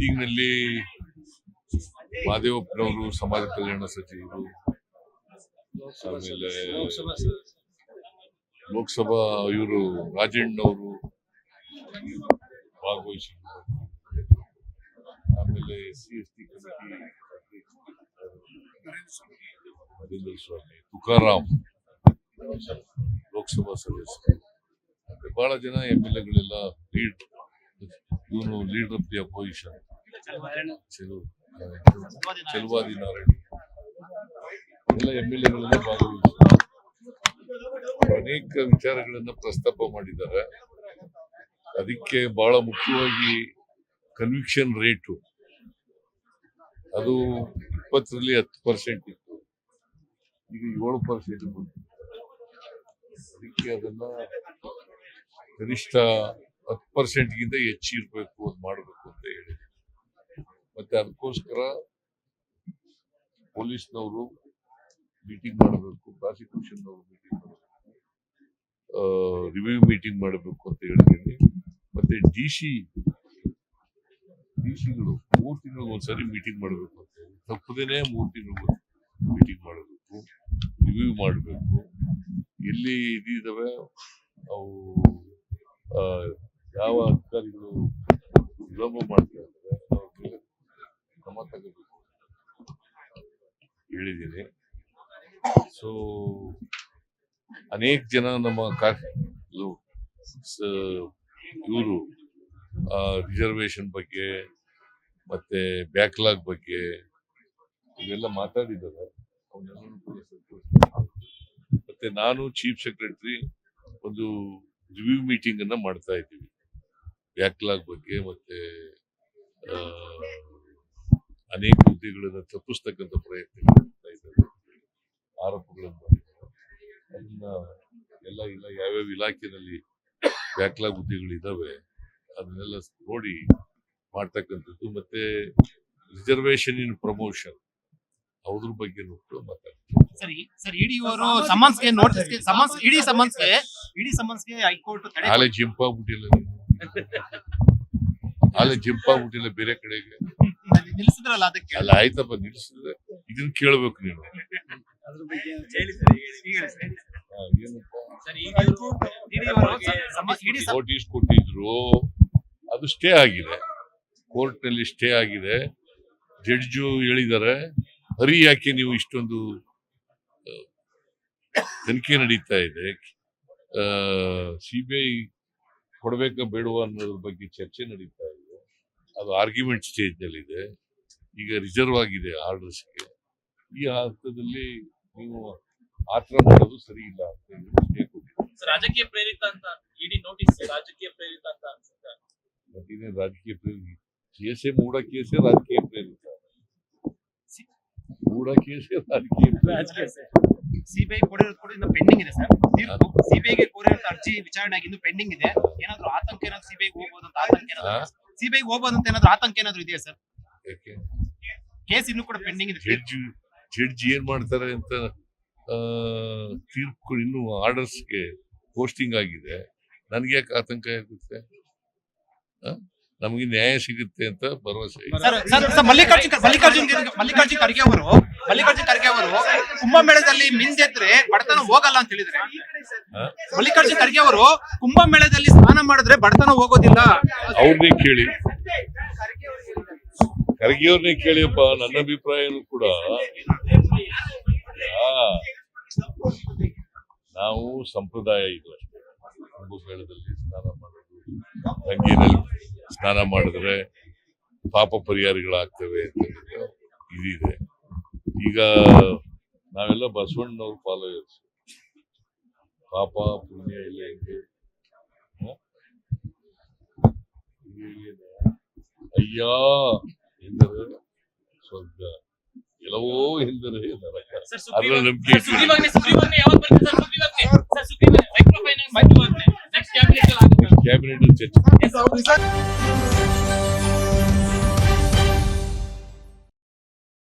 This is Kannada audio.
ಮೀಟಿಂಗ್ ನಲ್ಲಿ ಮಾದೇವಪ್ಪನವರು ಸಮಾಜ ಕಲ್ಯಾಣ ಸಚಿವರು, ಆಮೇಲೆ ಲೋಕಸಭಾ ಇವರು ರಾಜಣ್ಣವರು ಭಾಗವಹಿಸಿದ್ರು. ಆಮೇಲೆ SC/ST ಕಮಿಟಿ ನರೇಂದ್ರ ಸ್ವಾಮಿ, ತುಕಾರಾಮ್ ಲೋಕಸಭಾ ಸದಸ್ಯರು, ಬಹಳ ಜನ MLA ಇವನು leader of the opposition Chaluvadi Narayana ಎಲ್ಲ MLA ಭಾಗವಹಿಸಿದ್ದಾರೆ. ಅನೇಕ ವಿಚಾರಗಳನ್ನ ಪ್ರಸ್ತಾಪ ಮಾಡಿದ್ದಾರೆ. ಅದಕ್ಕೆ ಬಹಳ ಮುಖ್ಯವಾಗಿ ಕನ್ವಿಕ್ಷನ್ ರೇಟು ಅದು 20ರಲ್ಲಿ 10% ಇತ್ತು, ಈಗ 7% ಬಂತು. ಅದಕ್ಕೆ ಅದನ್ನ ಕನಿಷ್ಠ 10%ಗಿಂತ ಹೆಚ್ಚಿರ್ಬೇಕು, ಅದು ಮಾಡಬೇಕು ಅಂತ ಹೇಳಿ, ಮತ್ತೆ ಅದಕ್ಕೋಸ್ಕರ ಪೊಲೀಸ್ನವರು ಮೀಟಿಂಗ್ ಮಾಡಬೇಕು, ಪ್ರಾಸಿಕ್ಯೂಷನ್ ಅವರು ಮೀಟಿಂಗ್ ಮಾಡಬೇಕು, ರಿವ್ಯೂ ಮೀಟಿಂಗ್ ಮಾಡಬೇಕು ಅಂತ ಹೇಳಿದ್ದೀನಿ. ಮತ್ತೆ ಡಿಸಿಗಳು 3 ತಿಂಗಳಿಗೆ ಒಂದ್ಸರಿ ಮೀಟಿಂಗ್ ಮಾಡಬೇಕು ಅಂತ ಹೇಳಿ, ತಪ್ಪದೇನೆ 3 ತಿಂಗಳಿಗೆ ಮೀಟಿಂಗ್ ಮಾಡಬೇಕು, ರಿವ್ಯೂ ಮಾಡಬೇಕು. ಎಲ್ಲಿ ಇದಿದಾವೆ ಅವು ಯಾವ ಅಧಿಕಾರಿಗಳು ವಿಳಂಬ ಮಾಡ್ತಾ ಇದ್ದಾರೆ ಅವ್ರ ಮೇಲೆ ಕ್ರಮ ತಗೋಬೇಕು ಹೇಳಿದ್ದೀನಿ. ಸೊ ಅನೇಕ ಜನ ನಮ್ಮ ಇವರು ರಿಸರ್ವೇಶನ್ ಬಗ್ಗೆ ಮತ್ತೆ ಬ್ಯಾಕ್ಲಾಗ್ ಬಗ್ಗೆ ಇವೆಲ್ಲ ಮಾತಾಡಿದ್ದಾರೆ. ಮತ್ತೆ ನಾನು ಚೀಫ್ ಸೆಕ್ರೆಟರಿ ಒಂದು ರಿವ್ಯೂ ಮೀಟಿಂಗ್ ಅನ್ನ ಮಾಡ್ತಾ ಇದ್ದೀವಿ ಬ್ಯಾಕ್ಲಾಗ್ ಬಗ್ಗೆ, ಮತ್ತೆ ಅನೇಕ ಹುದ್ದೆಗಳನ್ನ ತಪ್ಪಿಸ್ತಕ್ಕಂಥ ಪ್ರಯತ್ನ ಮಾಡ್ತಾ ಇದ್ದಾರೆ, ಆರೋಪಗಳನ್ನು ಮಾಡಿದ್ದಾರೆ. ಅದನ್ನ ಎಲ್ಲ ಯಾವ್ಯಾವ ಇಲಾಖೆನಲ್ಲಿ ಬ್ಯಾಕ್ಲಾಗ್ ಹುದ್ದೆಗಳಿದಾವೆ ಅದನ್ನೆಲ್ಲ ನೋಡಿ ಮಾಡ್ತಕ್ಕಂಥದ್ದು. ಮತ್ತೆ ರಿಸರ್ವೇಶನ್ ಇನ್ ಪ್ರಮೋಷನ್ ಅವ್ರ ಬಗ್ಗೆ ಮಾತಾಡ್ತಾರೆ. ಸರ್ ಇಡಿ ಅವರು ಸಮನ್ಸ್ಗೆ ನೋಟಿಸ್ಗೆ ಇಡಿ ಸಮನ್ಸ್ಗೆ ಹೈಕೋರ್ಟ್ ಹಾಲೆ ಜಿಂಪಾಗ್ಬಿಟ್ಟಿಲ್ಲ, ಹಾಲೆ ಜಿಂಪಾಗ್ಬಿಟ್ಟಿಲ್ಲ ಬೇರೆ ಕಡೆಗೆ ನಿಲ್ಲಿಸಿದ್ರಲ್ಲ, ಅದಕ್ಕೆ ಅಲ್ಲ ಆಯ್ತಪ್ಪ ನಿಲ್ಲಿಸಿದ್ರೆ ಇದನ್ನ ಕೇಳ್ಬೇಕು ನೀನು. ನೋಟಿಸ್ ಕೊಟ್ಟಿದ್ರು, ಅದು ಸ್ಟೇ ಆಗಿದೆ, ಕೋರ್ಟ್ ನಲ್ಲಿ ಸ್ಟೇ ಆಗಿದೆ. ಜಡ್ಜು ಹೇಳಿದ್ದಾರೆ, ಹರಿ ಯಾಕೆ ನೀವು ಇಷ್ಟೊಂದು ತನಿಖೆ ನಡೀತಾ ಇದೆ, CBI ಕೊಡ್ಬೇಕಾ ಬೇಡವಾ ಅನ್ನೋದ್ರ ಬಗ್ಗೆ ಚರ್ಚೆ ನಡೀತಾ ಇದೆ, ಅದು ಆರ್ಗ್ಯುಮೆಂಟ್ ಸ್ಟೇಜ್ ನಲ್ಲಿ ಇದೆ, ಈಗ ರಿಸರ್ವ್ ಆಗಿದೆ ಆರ್ಡರ್ಸ್ಗೆ. ಈ ಹಂತದಲ್ಲಿ ನೀವು ಆತರ ಮಾಡೋದು ಸರಿ ಇಲ್ಲ ಅಂತ ಸ್ಟೇ ಕೊಟ್ಟಿದ್ದಾರೆ. ರಾಜಕೀಯ ಪ್ರೇರಿತ ಅಂತ ಇಡಿ ನೋಟಿಸ್ ರಾಜಕೀಯ ಪ್ರೇರಿತ ಅಂತ ಅನ್ಸುತ್ತೆ. ಮತ್ತೇನೇ ರಾಜಕೀಯ ಪ್ರೇರಿತ ಕೇಸೇ ಮೂಢ ಕೇಸೇ ರಾಜಕೀಯ ಪ್ರೇರಿತ, ಮೂಢ ಕೇಸೇ ರಾಜಕೀಯ. ಸಿಬಿಐ ಕೊಡಿರೋದು ಪೆಂಡಿಂಗ್ ಇದೆ ಸರ್. ಸಿಬಿಐಗೆ ಕೋರಿರೋ ಅರ್ಜಿ ವಿಚಾರಣೆ ಇನ್ನು ಪೆಂಡಿಂಗ್ ಇದೆ. ಏನಾದ್ರು ಆತಂಕ ಏನಾದ್ರು ಸಿಬಿಐಗೆ ಹೋಗ್ಬೋದು ಅಂತ ಸಿಬಿಐಗೆ ಹೋಗ್ಬೋದು ಅಂತ ಏನಾದ್ರು ಆತಂಕ ಏನಾದ್ರು ಇದೆಯಾ ಸರ್? ಕೇಸ್ ಇನ್ನು ಕೂಡ ಪೆಂಡಿಂಗ್ ಇದೆ. ಜಡ್ಜ್ ಏನ್ ಮಾಡ್ತಾರೆ ಅಂತ ತೀರ್ಪು ಇನ್ನು ಆರ್ಡರ್ಸ್ಗೆ ಪೋಸ್ಟಿಂಗ್ ಆಗಿದೆ. ನನ್ಗೆ ಯಾಕೆ ಆತಂಕ ಆಗುತ್ತೆ? ನಮಗೆ ನ್ಯಾಯ ಸಿಗುತ್ತೆ ಅಂತ ಭರವಸೆ. ಮಲ್ಲಿಕಾರ್ಜುನ್ ಖರ್ಗೆ ಅವರು ಕುಂಭಮೇಳದಲ್ಲಿ ಮಿಂದೆದ್ರೆ ಬಡತನ ಹೋಗಲ್ಲ ಅಂತ ಹೇಳಿದ್ರೆ, ಮಲ್ಲಿಕಾರ್ಜುನ್ ಖರ್ಗೆ ಅವರು ಕುಂಭಮೇಳದಲ್ಲಿ ಸ್ನಾನ ಮಾಡಿದ್ರೆ ಬಡತನ ಹೋಗೋದಿಲ್ಲ. ಅವ್ರನ್ನೇ ಕೇಳಿ, ಖರ್ಗೆ ಅವ್ರನ್ನೇ ಕೇಳಿಯಪ್ಪ. ನನ್ನ ಅಭಿಪ್ರಾಯನೂ ಕೂಡ ನಾವು ಸಂಪ್ರದಾಯ ಇದು ಅಷ್ಟೇ. ಕುಂಭಮೇಳದಲ್ಲಿ ಸ್ನಾನ ಮಾಡೋದು, ಗಂಗೆನಲ್ಲಿ ಸ್ನಾನ ಮಾಡಿದ್ರೆ ಪಾಪ ಪರಿಹಾರಗಳಾಗ್ತವೆ ಅಂತ ಇದಿದೆ. ಈಗ ನಾವೆಲ್ಲ ಬಸವಣ್ಣನವ್ರು ಫಾಲೋಯರ್ಸ್. ಪಾಪ ಪುಣ್ಯ ಇಲ್ಲ ಹೆಂಗೆ ಅಯ್ಯ ಎಂದರೆ ಸ್ವರ್ಗ, ಎಲ್ಲವೋ ಎಂದರೆ ನರಕ. ಅದರ ನಂಬಿಕೆ ಕ್ಯಾಬಿನೆಟ್ ಚರ್ಚೆ